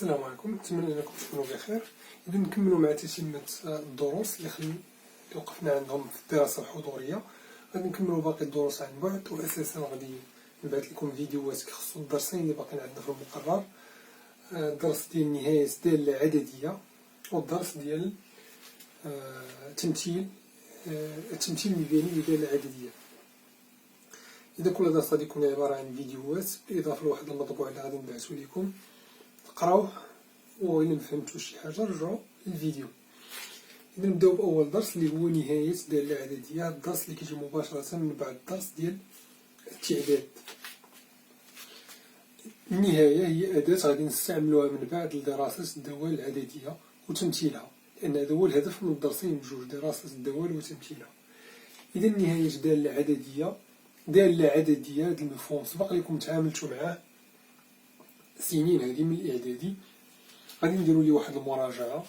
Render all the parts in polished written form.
السلام عليكم، نتمنى انكم تكونوا بخير. اذا نكملوا مع تتمه الدروس اللي وقفنا عندهم في الدراسه الحضوريه. غادي نكملوا باقي الدروس عن بعد، واساسا غادي نبعث لكم فيديوهات كيخصوا الدرسين اللي باقيين عندنا في المقرر. الدرس ديال نهايه ديال العدديه، والدرس ديال التمثيل الميداني ديال العدديه. إذا كل درس غادي يكون عبارة عن فيديوهات بالإضافة لواحد المطبوع اللي غادي نبعثو لكم تقراوه، وإلا مفهمتوش شي حاجة رجعو للفيديو. إذا نبداو بأول درس اللي هو نهاية ديال العددية، الدرس اللي كيجي مباشرة من بعد الدرس ديال التعداد. النهاية هي أداة غادي نستعملوها من بعد لدراسة الدوال العددية وتمثيلها، لأن هذا هو الهدف من الدرسين بجوج، دراسة الدوال وتمثيلها. إذا نهاية ديال العددية هذا المفهوم سبق لكم تعاملتوا معاه سنين هذه من الإعدادي. غادي نديرو ليه واحد المراجعة.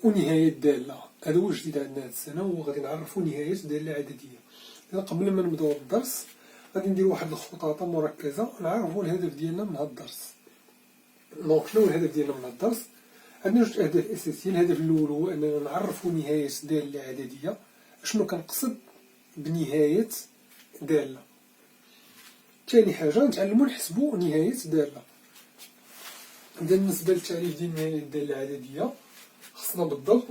ونهاية الدالة هذا هو جديد عندنا هاد السنة، وغادي نعرفو نهاية الدالة العددية. إذا قبل ما نبداو الدرس غادي نديرو واحد الخطاطة مركزة نعرفو الهدف ديالنا من هاد الدرس. دونك شنو هو الهدف ديالنا من هاد الدرس؟ عندنا جوج أهداف أساسية. الهدف الأول هو أننا نعرفو نهاية الدالة العددية. شنو كنقصد بنهاية دالة؟ ثاني حاجة نتعلمو نحسبو نهاية دالة. إذا بالنسبة للتعريف ديال نهاية الدالة العددية خصنا بالضبط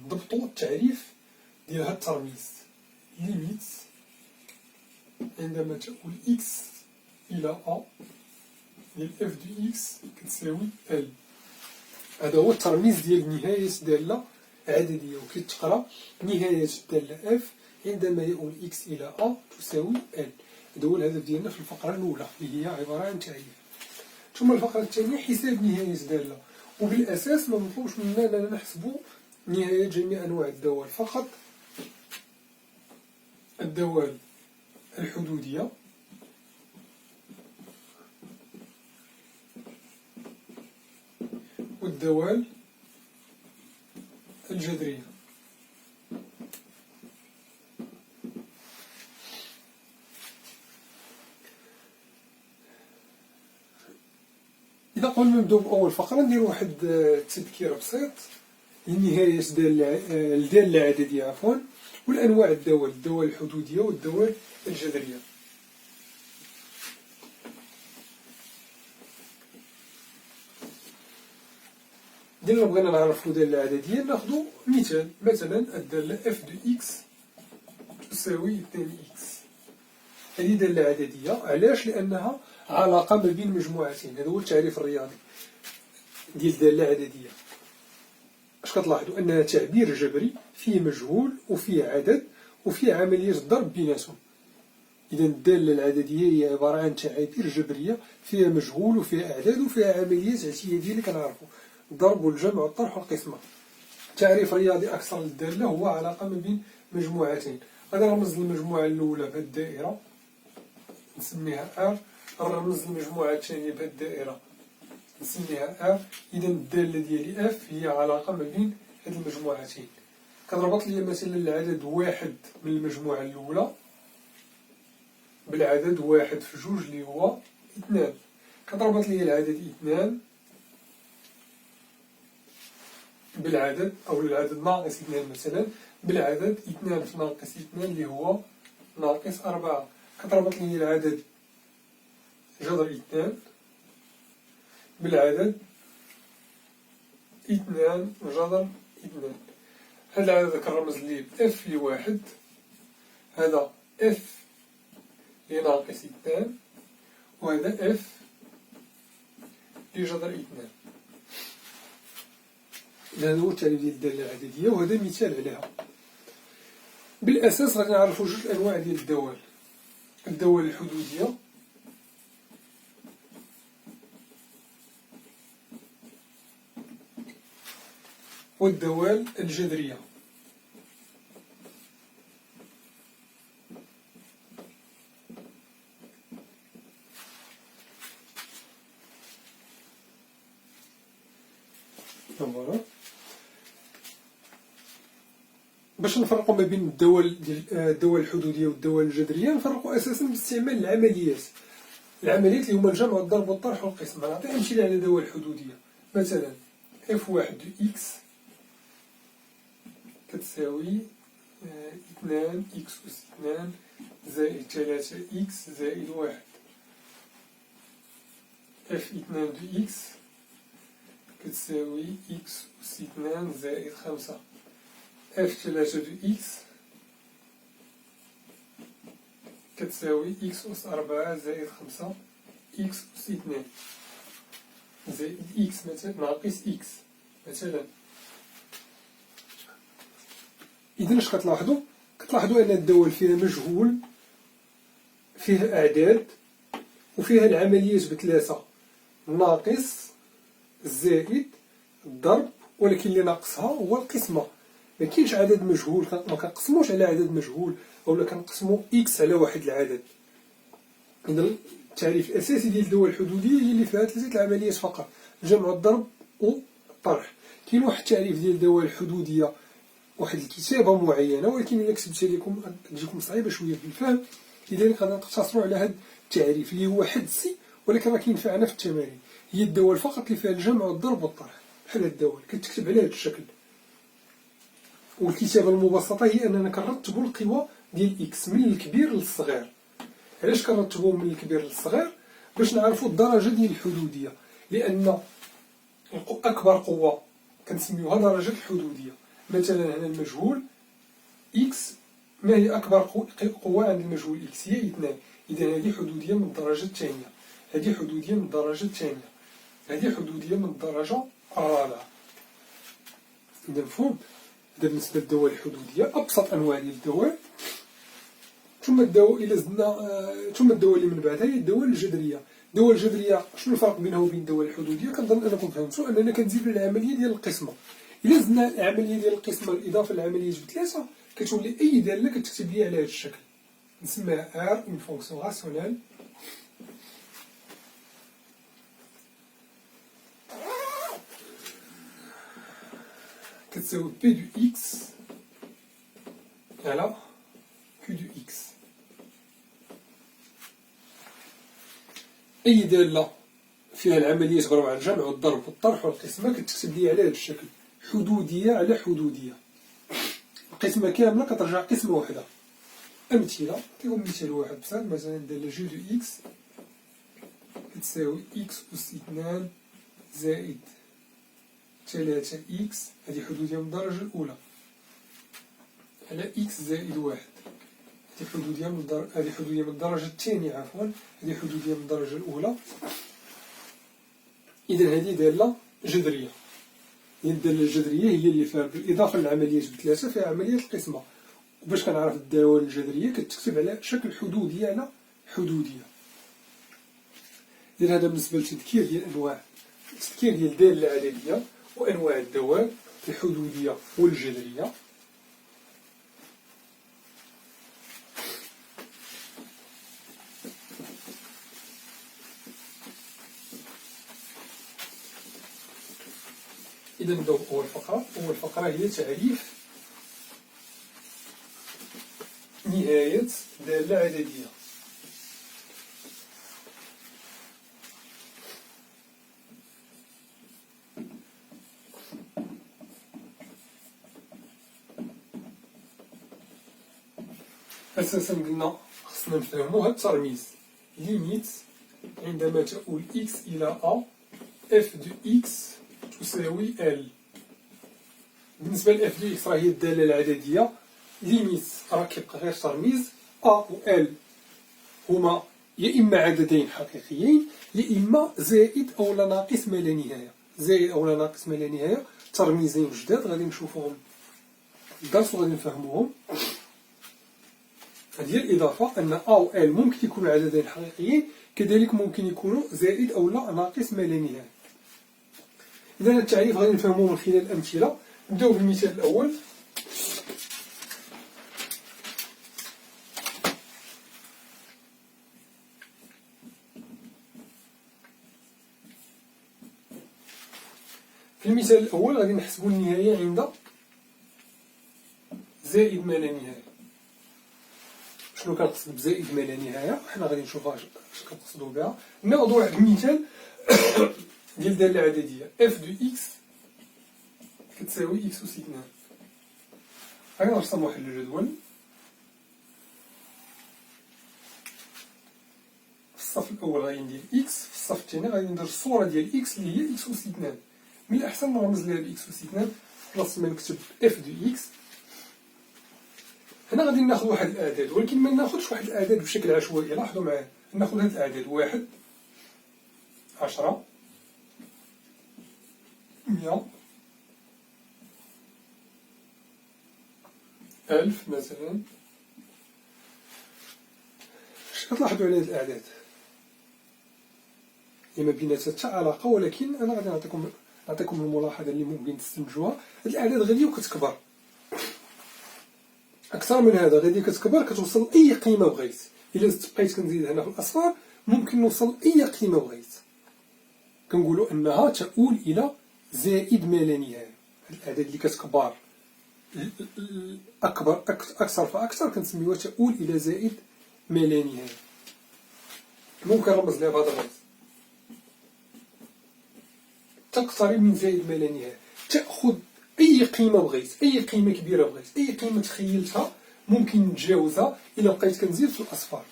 نضبطو التعريف ديال هاد الترميز. ليميت عندما تؤول إكس إلى أ ديال إف دو إكس كتساوي إل. هذا هو الترميز ديال نهاية دالة عددية، وكيتقرا نهاية دالة إف عندما يؤول إكس إلى أ تساوي إل. هذا هو الهدف ديالنا في الفقرة الأولى اللي هي عبارة عن تعريف. ثم الفقرة الثانية حساب نهاية دالة، وبالأساس ما مطلوبش مننا أننا نحسبوا نهاية جميع أنواع الدوال، فقط الدوال الحدودية والدوال الجذرية. إذا قبل ما نبداو بأول فقرة ندير واحد تذكير بسيط لنهاية الدالة العددية والأنواع الدوال الحدودية والدوال الجذرية. إذا بغينا نعرفو دالة عددية ناخدو مثال، مثلا الدالة اف دو إكس تساوي 2 إكس. هذه دالة عددية. علاش؟ لأنها علاقة ما بين مجموعتين. هذا هو التعريف الرياضي ديال دالة عددية. اش كتلاحظوا؟ أنها تعبير جبري فيه مجهول وفيه عدد وفيه عملية ضرب بيناتهم. إذا الدالة العددية هي عبارة عن تعابير جبرية فيها مجهول وفيها أعداد وفيها عمليات اعتيادية اللي كنعرفوا، الضرب والجمع والطرح والقسمة. تعريف رياضي أكثر للدالة هو علاقة ما بين مجموعتين. غادي نرمز للمجموعة الأولى بهاد الدائرة نسميها R، نرمز للمجموعة الثانية بهاد الدائرة نسميها R. إذا الدالة ديالي F هي علاقة ما بين هاد المجموعتين. كنربط لي مثلا العدد واحد من المجموعة الأولى بالعدد واحد في جوج اللي هو 2. كتربط لي العدد 2 بالعدد أو العدد ناقص 2 مثلا بالعدد 2 في ناقص 2 اللي هو ناقص 4. كتربط لي العدد جذر 2 بالعدد 2 جذر 2. هذا العدد كنرمز ليه اف لواحد، هذا اف لناقص 2، وهذا اف لجذر 2. هذا هو التعريف ديال الدالة العددية، وهذا مثال عليها. بالأساس غادي نعرفو جوج أنواع ديال الدوال، الدوال الحدودية والدوال الجذرية. باش نفرقوا ما بين الدول الحدودية والدول الجذرية نفرقوا أساسا باستعمال العمليات. العمليات اللي هما الجمع والضرب والطرح والقسم. غنعطي أمثلة على دول الحدودية. مثلا f1 دو x كتساوي 2 x أس 2 زائد 3 x زائد 1. f2 دو x كتساوي x أس 2 زائد 5. f3 دو x كتساوي x أس 4 زائد 5 x أس 2 زائد x مثلا ناقص x مثلا. إذا اش كتلاحظوا؟ كتلاحظوا أن الدول فيها مجهول، فيها أعداد، وفيها العمليات بثلاثة: الناقص، الزائد، الضرب، ولكن اللي ناقصها هو القسمة. ما كاينش عدد مجهول، ما كنقسموش على عدد مجهول أولا كنقسمو x على واحد العدد. إذا التعريف الأساسي ديال الدول الحدودية هي اللي فيها ثلاثة العمليات فقط: الجمع والضرب والطرح. كاين واحد التعريف ديال الدول الحدودية، واحد الكتابة معينة، ولكن إلا كتبتها لكم تجيكم صعيبة شوية في الفهم، لذلك غادي نقتصروا على هذا التعريف اللي هو حدسي ولكن راه كينفعنا في التمارين. هي الدول فقط اللي فيها الجمع والضرب والطرح، بحال هاد الدول كتكتب على هذا الشكل. والكتابة المبسطة هي أننا كنرتبوا القوى ديال إكس من الكبير للصغير. علاش كنرتبوهم من الكبير للصغير؟ باش نعرفوا الدرجة ديال الحدودية، لأن أكبر قوة كنسميوها درجة الحدودية. مثلا هنا المجهول إكس، ما هي أكبر قوة عند المجهول إكس؟ هي 2. إذا هذه حدودية من الدرجة الثانية، هذه حدودية من الدرجة الثانية، هذه حدودية من الدرجة الرابعة. إذا مفهوم؟ هذا بالنسبة للدول الحدودية، أبسط أنواع ديال الدول. ثم الدول إلى زدنا ثم الدول اللي من بعدها هي الدول الجذرية. الدول الجذرية شنو الفرق بينها وبين الدول الحدودية؟ كنظن أنكم فهمتوا أننا كنزيدو العملية ديال القسمة. إلا زدنا العملية ديال القسمة بالإضافة للعملية بثلاثة كتولي أي دالة كتكتب ليها على هذا الشكل، نسميها R une fonction rationnelle كتساوي P du X على Q du X. أي دالة فيها العمليات عبارة عن الجمع والضرب والطرح والقسمة كتكتب ليها على هذا الشكل: حدودية على حدودية. القسمة كاملة كترجع قسمة واحدة. أمثلة، نعطيكم مثال واحد بسيط. مثلا دالة جو دو إكس كتساوي إكس أس 2 زائد 3 إكس، هذه حدودية من الدرجة الأولى، على إكس زائد 1. هذه حدودية من الدرجة الثانية، عفوا هذه حدودية من الدرجة الأولى. إذا هذه دالة جذرية. الدالة الجذرية هي اللي فيها بالإضافة للعمليات بثلاثة فيها عملية القسمة. وباش كنعرف الدول الجذرية كتكتب على شكل حدودية على حدودية. إذا هذا بالنسبة للتذكير ديال أنواع التذكير ديال الدالة العددية وأنواع الدوال الحدودية والجذرية. إذا نبداو بأول فقرة. أول فقرة هي تعريف نهاية دالة عددية. أساسا قلنا خصنا نفهمو هاد الترميز ليميت عندما تؤول x إلى a f دو x تساوي L. بالنسبة ل f دو x راه هي الدالة العددية. ليميت راه كيبقى غير ترميز. a و L هما يا إما عددين حقيقيين يا إما زائد أو لا ناقص ما لا نهاية. زائد أو لا ناقص ما لا نهاية ترميزين جداد غادي نشوفوهم في الدرس وغادي نفهموهم. هذه الإضافة أن A و L ممكن يكونوا عددين حقيقيين، كذلك ممكن يكونوا زائد أو لا ناقص ما لا نهاية. إذا التعريف غادي نفهموه من خلال الأمثلة. نبداو بالمثال الأول. في المثال الأول غادي نحسبوا النهاية عند زائد ما لا نهاية. شنو كنقصد بزائد ما لا نهاية؟ حنا غادي نشوفها اش كنقصدو بها. ناخدو واحد المثال ديال دالة عددية اف دو اكس كتساوي اكس أس 2. غادي نرسم واحد الجدول في الصف الأول غادي ندير اكس، في الصف الثاني غادي ندير الصورة ديال اكس اللي هي اكس أس 2. من الأحسن نرمز لها باكس أس 2 بلاص ما نكتب اف دو اكس. هنا غادي ناخذ واحد الأعداد، ولكن ما ناخذش واحد الأعداد بشكل عشوائي. لاحظوا معايا، ناخذ هاد الأعداد 1 10 100 1000 مثلا. اش كتلاحظوا على هاد الأعداد؟ هي ما بيناتها حتى علاقة، ولكن أنا غادي نعطيكم الملاحظة اللي ممكن تستنتجوها. هاد الأعداد غادي كتكبر أكثر من هذا، غادي كتكبر كتوصل لأي قيمة بغيت. إلا بقيت كنزيد هنا في الأصفار ممكن نوصل لأي قيمة بغيت. كنقولوا أنها تؤول إلى زائد ما لا نهاية. هاد الأعداد اللي كتكبر أكبر أكثر فأكثر كنسميوها تؤول إلى زائد ما لا نهاية. ممكن نرمز لها بهذا الرمز، تقترب من زائد ما لا نهاية. تأخذ أي قيمة بغيت، أي قيمة كبيرة بغيت، أي قيمة تخيلتها ممكن نتجاوزها إلا بقيت كنزيد في الأصفار.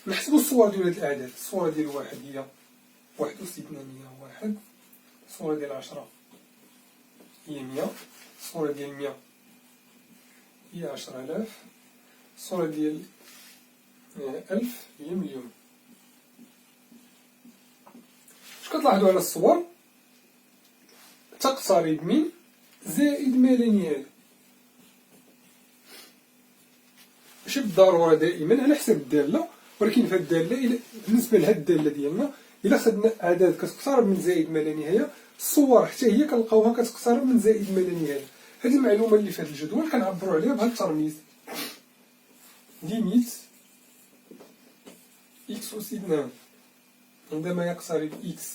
نحسبوا الصور ديال هاد الأعداد. الصورة ديال واحد هي 1/801، الصورة ديال 10 هي 100، الصورة ديال 100 هي 10000، الصورة ديال 1000 هي مليون. اش كتلاحظوا على الصور؟ تقترب من زائد ما لا نهاية. ماشي بالضرورة دائما على حسب الدالة، ولكن في الدالة بالنسبة لهاد الدالة ديالنا إلا خدنا أعداد كتقترب من زائد ما لا نهاية، الصور حتى هي كنلقاوها كتقترب من زائد ما لا نهاية. هذه المعلومة اللي في هذا الجدول كنعبروا عليها بهذا الترميز ليميت إكس أس 2 عندما يقترب إكس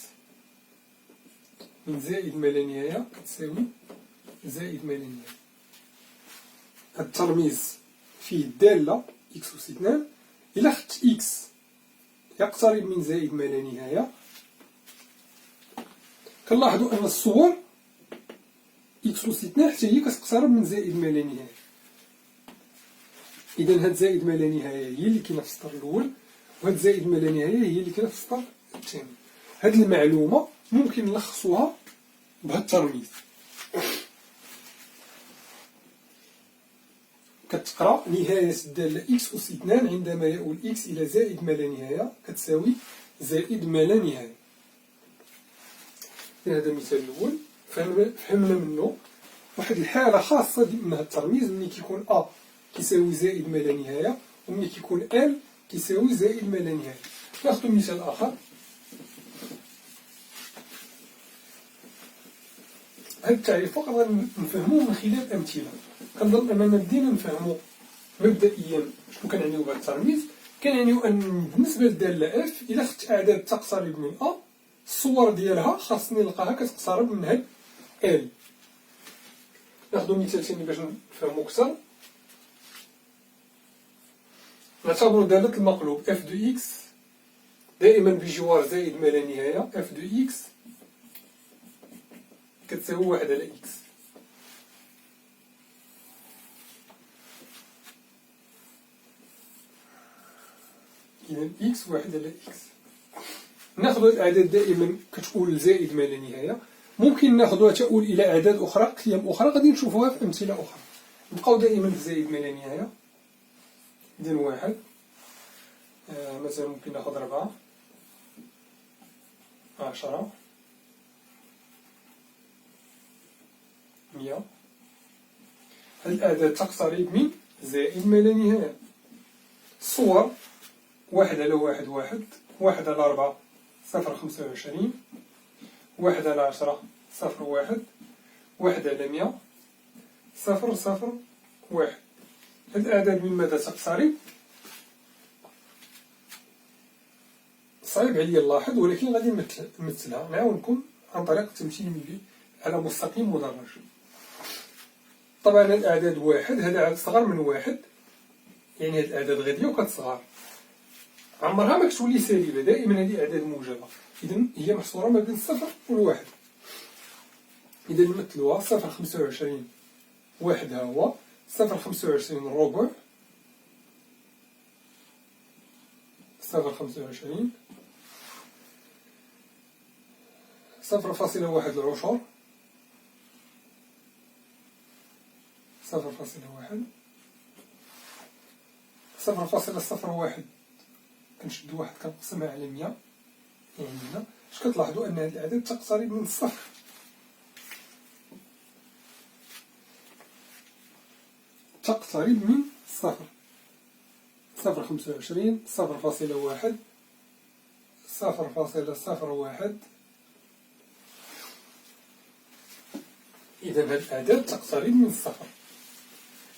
من زائد ما لا نهاية كتساوي زائد ما لا نهاية. هذا الترميز فيه الدالة إكس أس 2. إلا خدت إكس يقترب من زائد ما لا نهاية كنلاحظوا أن الصور إكس أس 2 حتى هي كتقترب من زائد ما لا نهاية. إذا هاد زائد ما لا نهاية هي اللي كاينة في السطر الأول، وهاد زائد ما لا نهاية هي اللي كاينة في السطر الثاني. هاد المعلومة ممكن نلخصوها بهاد الترميز. كتقرا نهاية الدالة إكس أس 2 عندما يؤول إكس إلى زائد ما لا نهاية كتساوي زائد ما لا نهاية. هذا المثال الأول فهمنا منه واحد الحالة خاصة من هاد الترميز، ملي كيكون أ كيساوي زائد ما لا نهاية وملي كيكون ال كيساوي زائد ما لا نهاية. ناخدو مثال آخر. هاد التعريف فقط غنفهموه من خلال أمثلة. كنظن أننا بدينا نفهمو مبدئيا شنو كنعنيو بهاد الترميز. كنعنيو أن بالنسبة للدالة اف إلا خدت أعداد تقترب من أ الصور ديالها خاصني نلقاها كتقترب من هاد ال. ناخدو مثال ثاني باش نفهمو أكثر. نعتبرو دالة المقلوب اف دو اكس دائما بجوار زائد ما لا نهاية اف دو اكس كتساوي 1 على اكس. إذا إكس 1 على إكس. ناخذ الأعداد دائما كتؤول لزائد ما لا نهاية. ممكن ناخذها تؤول إلى أعداد أخرى، قيم أخرى غادي نشوفوها في أمثلة أخرى. نبقاو دائما في زائد ما لا نهاية. إذا 1 مثلا ممكن ناخذ 4 10 100. هاد الأعداد تقترب من زائد ما لا نهاية. الصور 1 على 1 1، 1 على 4 0.25، 1 على 10 0.1، 1 على 100 0.01. هاد الأعداد من ماذا تقترب؟ صعيب عليا نلاحظ، ولكن غادي نمثلها نعاونكم عن طريق التمثيل على مستقيم مدرج. طبعا الأعداد 1 هذا عدد صغر من 1، يعني هاد الأعداد غادية وكتصغر، عمرها ما كتولي سالبة، دائما هذه أعداد موجبة، إذا هي محصورة ما بين الصفر والواحد. إذا نمثلوها 0.25 واحد ها هو، 0.25 ربع، 0.25 0.1 العشر، 0.1 0.01 كنشدو واحد كنقسمها على 100 يعني هنا. اش كتلاحظوا أن هاد الأعداد تقترب من الصفر، تقترب من الصفر، 0.25 0.1 0.01. إذا هاد الأعداد تقترب من الصفر.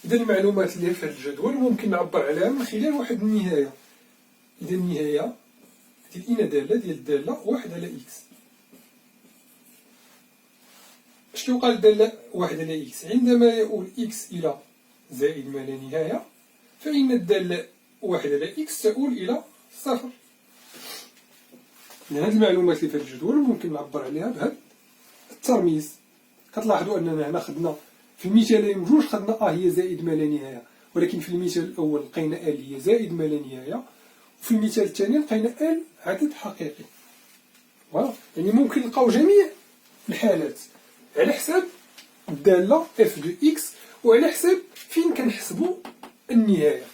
إذا المعلومات اللي في هذا الجدول ممكن نعبر عليها من خلال واحد النهاية. إذا النهاية ديال الإن دالة ديال الدالة 1 على إكس. اش كيوقع للدالة 1 على إكس؟ عندما يؤول إكس إلى زائد ما لا نهاية فإن الدالة 1 على إكس تؤول إلى صفر. من هذه المعلومات اللي في هذا الجدول ممكن نعبر عليها بهذا الترميز. كتلاحظوا أننا هنا خدنا في المثالين بجوج خدنا هي زائد ما لا نهاية، ولكن في المثال الأول لقينا هي زائد ما لا نهاية، وفي المثال الثاني لقينا عدد حقيقي. يعني ممكن نلقاو جميع الحالات على حساب الدالة اف دو اكس وعلى حساب فين كنحسبوا النهاية.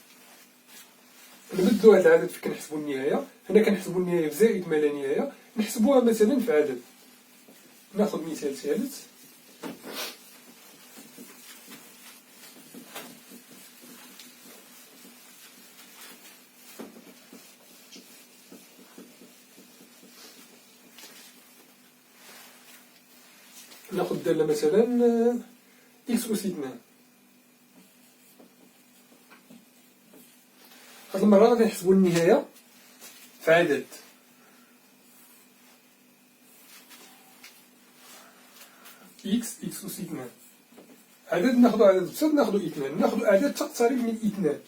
نبدلوا هذا العدد في كنحسبوا النهاية، هنا كنحسبوا النهاية في زائد ما لا نهاية، نحسبوها مثلا في عدد. ناخذ مثال ثالث. ناخذ دالة مثلا إكس أس 2. هاد المرة غادي نحسبو النهاية في عدد. إكس أس 2 عدد، ناخذو عدد بسيط، ناخذو 2، ناخذو أعداد تقترب من 2.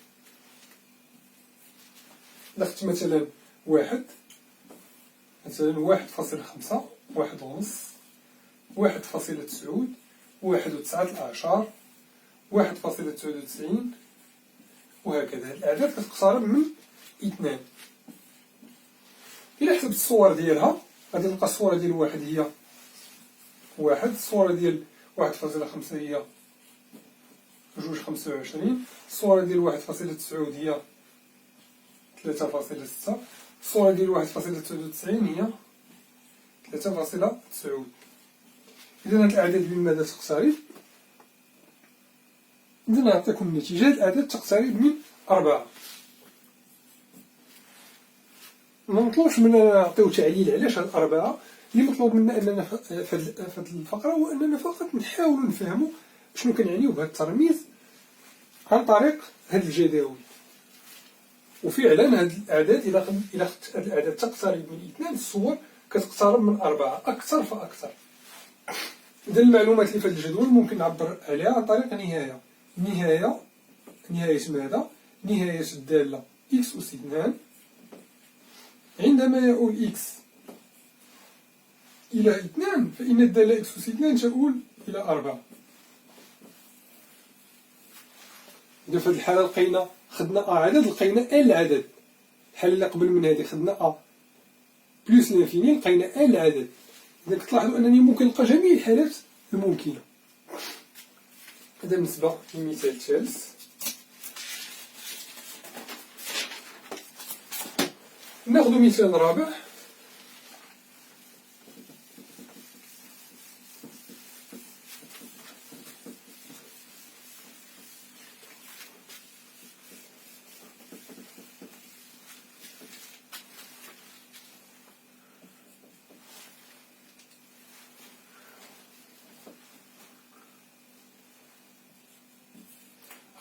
ناخذ مثلا واحد، مثلا 1.5، 1.5، 1.9، 1.9، 1.99، وهكذا. الأعداد كتقترب من 2. إلا حسبت الصور ديالها غادي نلقى الصورة ديال واحد هي 1، الصورة ديال 1.5 هي 2.25، الصورة ديال 1.9 هي 3.6، الصورة ديال 1.99 هي 3.9. إذا هاد الأعداد بماذا تقترب؟ إذا نعطيكم النتيجة. هاد الأعداد تقترب من 4. ما مطلوبش مننا نعطيو تعليل علاش هاد 4، اللي مطلوب منا أننا في هاد الفقرة هو أننا فقط نحاولوا نفهموا شنو كنعنيو بهاد الترميز عن طريق هاد الجداول. وفعلا هاد الأعداد إلا خدت هاد الأعداد تقترب من 2، الصور كتقترب من 4 أكثر فأكثر. إذا المعلومات اللي في هاد الجدول ممكن نعبر عليها عن طريق نهاية. نهاية ماذا؟ نهاية الدالة إكس أس 2 عندما يؤول إكس إلى 2 فإن الدالة إكس أس 2 تؤول إلى 4. إذا في هاد الحالة لقينا خدنا عدد، لقينا العدد. الحالة اللي قبل من هذه خدنا بلس لانفيني، لقينا العدد. إذا كتلاحظوا أنني ممكن نلقى جميع الحالات الممكنة. هذا بالنسبة للمثال الثالث. ناخذ مثال رابع.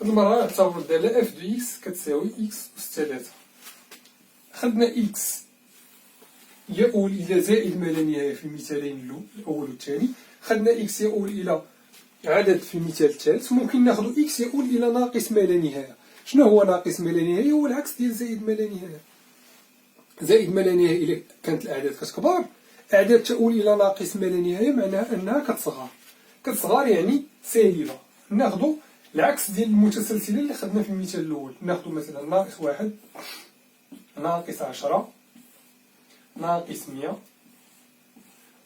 هاد المرة نعتبر الدالة اف دو اكس كتساوي اكس أس 3. خدنا اكس يؤول إلى زائد ما لا نهاية في المثالين الأول والثاني، خدنا اكس يؤول إلى عدد في المثال الثالث، ممكن ناخدو اكس يؤول إلى ناقص ما لا نهاية. شنو هو ناقص ما لا نهاية؟ هو العكس ديال زائد ما لا نهاية. زائد ما لا نهاية إلا كانت الأعداد كتكبر، أعداد تؤول إلى ناقص ما لا نهاية معناها أنها كتصغر. كتصغر يعني سالبة. ناخدو العكس ديال المتسلسلة اللي خدنا في المثال الأول، ناخدو مثلا ناقص 1 ناقص 10 ناقص 100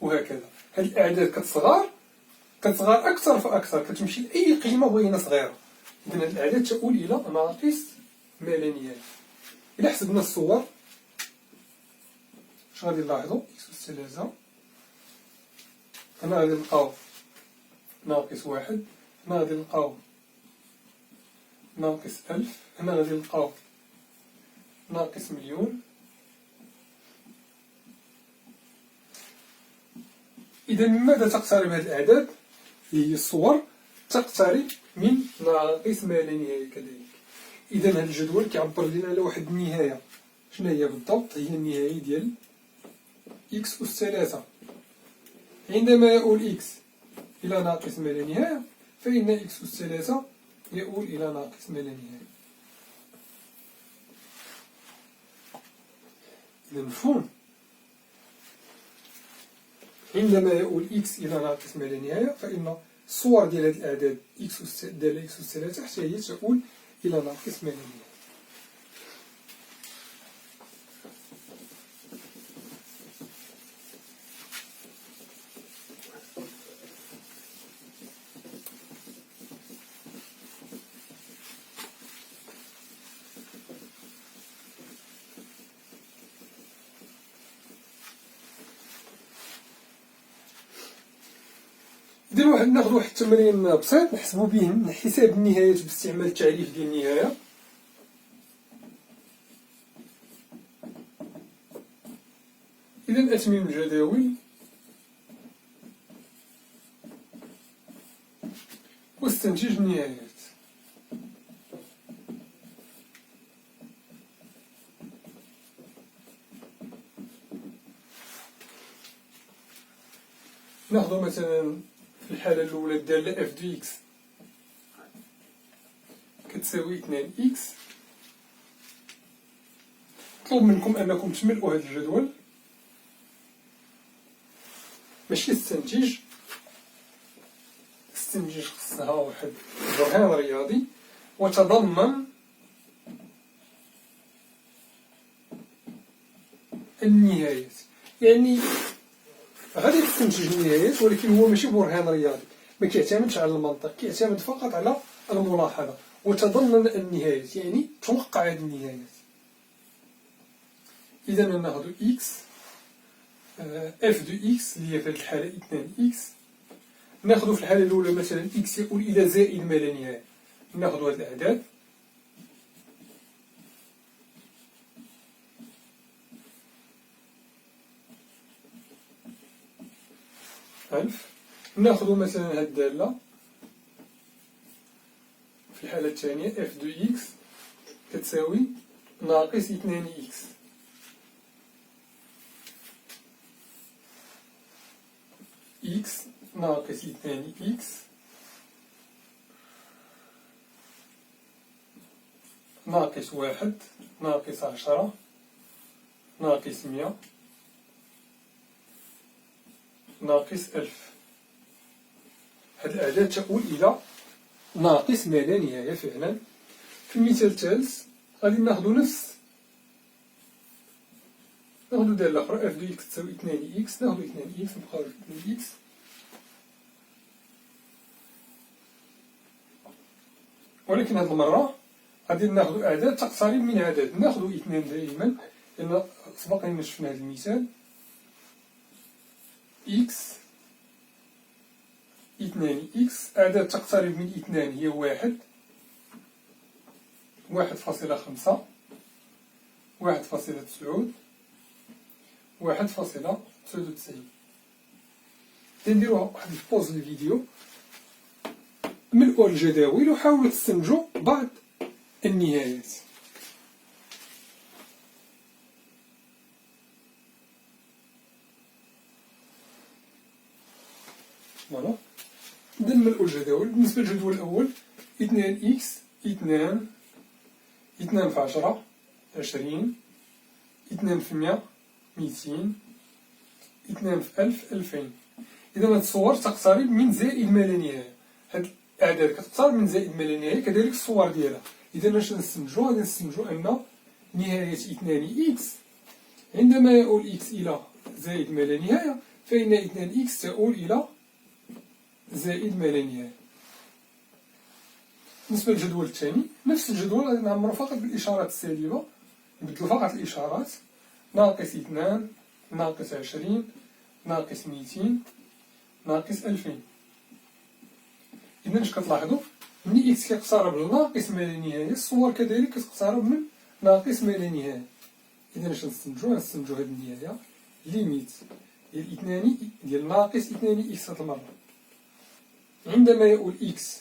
وهكذا. هاد الأعداد كتصغر أكثر فأكثر، كتمشي لأي قيمة بغينا صغيرة. إذن هاد الأعداد تؤول إلى ناقص ما لا نهاية. إلا حسبنا الصور اش غادي نلاحظو؟ إكس أس 3 هنا غادي نلقاو ناقص 1، هنا غادي نلقاو ناقص 1000، هنا غادي نلقاو ناقص 1,000,000. إذا من ماذا تقترب هذه الأعداد؟ هي الصور تقترب من ناقص ما لا نهاية كذلك. إذا هذا الجدول كيعبر لنا على واحد النهاية. شنو هي بالضبط؟ هي النهاية ديال إكس أس 3. عندما يؤول إكس إلى ناقص ما لا نهاية فإن إكس أس 3 يؤول إلى ناقص ما لا نهاية. إذا مفهوم؟ عندما يؤول إكس إلى ناقص ما لا نهاية فإن الصور ديال هذه الأعداد إكس أس ديال إكس أس 3 حتى هي تؤول إلى ناقص ما لا نهاية. إذا ناخدو واحد التمرين بسيط نحسبو به حساب النهايات باستعمال التعريف ديال النهاية. إذا أتمم الجداول واستنتج النهايات. ناخدو مثلا في الحالة الأولى الدالة اف دو إكس كتساوي 2 إكس. نطلب منكم أنكم تملؤوا هذا الجدول، ماشي استنتج خصها واحد برهان رياضي وتضمن النهايات. يعني غادي تستنتج النهايات ولكن هو ماشي برهان رياضي، ما كيعتمدش على المنطق، كيعتمد فقط على الملاحظة. وتضمن النهايات يعني توقع هذه النهايات. إذا ناخذ إكس اف دو إكس اللي هي في هذه الحالة 2 إكس. ناخذ في الحالة الأولى مثلا إكس يؤول إلى زائد ما لا نهاية، ناخذ هذه الأعداد ألف. ناخذ مثلا هذه الدالة في الحالة الثانية اف دو إكس كتساوي ناقص 2 إكس. إكس ناقص 2 إكس ناقص 1 ناقص 10 ناقص 100 ناقص 1000. هذه الأعداد تؤول إلى ناقص ما لا نهاية فعلا. في المثال الثالث غادي ناخدو ناخدو دالة أخرى اف دو إكس تساوي 2 إكس. ناخدو 2 إكس نبقاو في 2 إكس ولكن هاد المرة غادي ناخدو أعداد تقترب من عدد. ناخدو 2 دائما لأن سبق لنا شفنا هاد المثال. إكس 2 إكس أعداد تقترب من 2 هي 1 1.5 1.9 1.99. نديرو واحد البوز للفيديو، ملؤوا الجداول وحاولوا تستنتجوا بعض النهايات. فوالا إذا نملؤوا الجداول. بالنسبة للجدول الأول 2 إكس 2 2 في 10 20 2 في 100 200 2 في 1000 2000. إذا هاد الصور تقترب من زائد ما لا نهاية. هاد الأعداد كتقترب من زائد ما لا نهاية كذلك الصور ديالها. إذا اش نستنتجو؟ غادي نستنتجو أن نهاية 2 إكس عندما يؤول إكس إلى زائد ما لا نهاية فإن 2 إكس تؤول إلى زائد ما لا نهاية. بالنسبة للجدول الثاني نفس الجدول غادي نعمرو فقط بالإشارات السالبة، نبدلو فقط الإشارات، ناقص 2 ناقص 20 ناقص 200 ناقص 2000. إذا اش كتلاحظو؟ ملي إكس كيقترب لناقص ما لا نهاية الصور كذلك كتقترب من ناقص ما لا نهاية. إذا اش نستنتجو؟ نستنتجو هاد النهاية ليميت ديال ناقص 2 إكس هاد المرة عندما يؤول إكس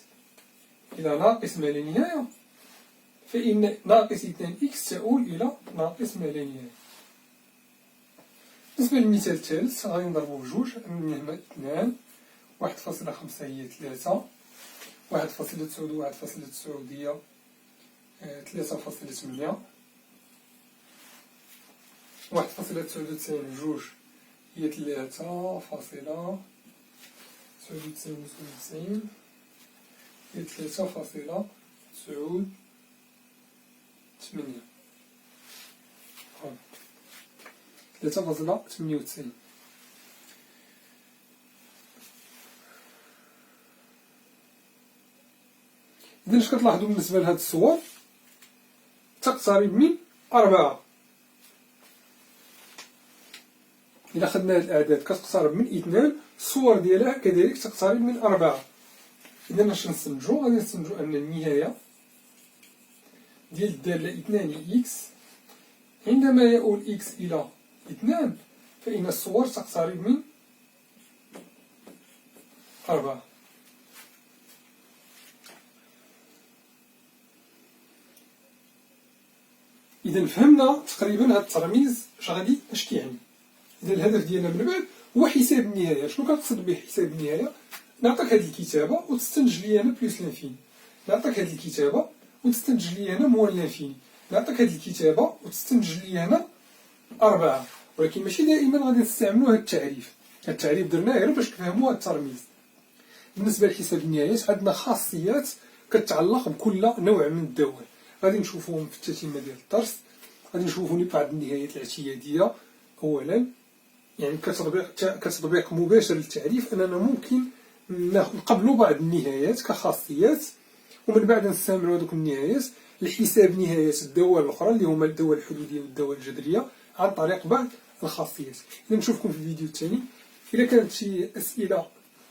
إلى ناقص ما لا نهاية فإن ناقص 2 إكس تؤول إلى ناقص ما لا نهاية. بالنسبة للمثال الثالث غادي نضربو بجوج، عندنا هنا 2 1.5 هي 3 1.9 1.9 هي 3.8 1.99 جوج هي 3.99 هي 3.98. إذا اش كتلاحظو بالنسبة لهاد الصور؟ تقترب من 4. إلا خدنا هاد الأعداد كتقترب من 2 الصور ديالها كذلك تقترب من 4. إذا اش نستنتجو؟ غادي نستنتجو أن النهاية ديال الدالة 2 إكس عندما يؤول إكس إلى 2 فإن الصور تقترب من 4. إذا فهمنا تقريبا هاد الترميز اش كيعني. إذا الهدف ديالنا من بعد هو حساب النهاية. شنو كنقصد بحساب النهاية؟ نعطيك هاد الكتابة وتستنتج لي أنا بلوس لانفيني، نعطيك هاد الكتابة وتستنتج لي أنا موال لانفيني، نعطيك هاد الكتابة وتستنتج لي أنا 4. ولكن ماشي دائما غادي نستعملو هاد التعريف. هاد التعريف درناه غير باش تفهموا هاد الترميز. بالنسبة لحساب النهايات عندنا خاصيات كتعلق بكل نوع من الدوال، غادي نشوفوهم في التتمة ديال الدرس. غادي نشوفو بعض النهايات الاعتيادية أولا، يعني كتطبيق مباشر للتعريف أننا ممكن نقبلو بعض النهايات كخاصيات ومن بعد نستعملو هذوك النهايات لحساب نهايات الدوال الأخرى اللي هما الدوال الحدودية والدوال الجذرية عن طريق بعض الخاصيات. إذا نشوفكم في الفيديو الثاني. إذا كانت شي أسئلة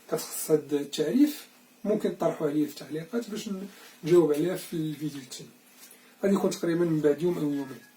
كتخص هذا التعريف ممكن تطرحوها عليا في التعليقات باش نجاوب عليها في الفيديو الثاني. غادي يكون تقريبا من بعد يوم أو يومين.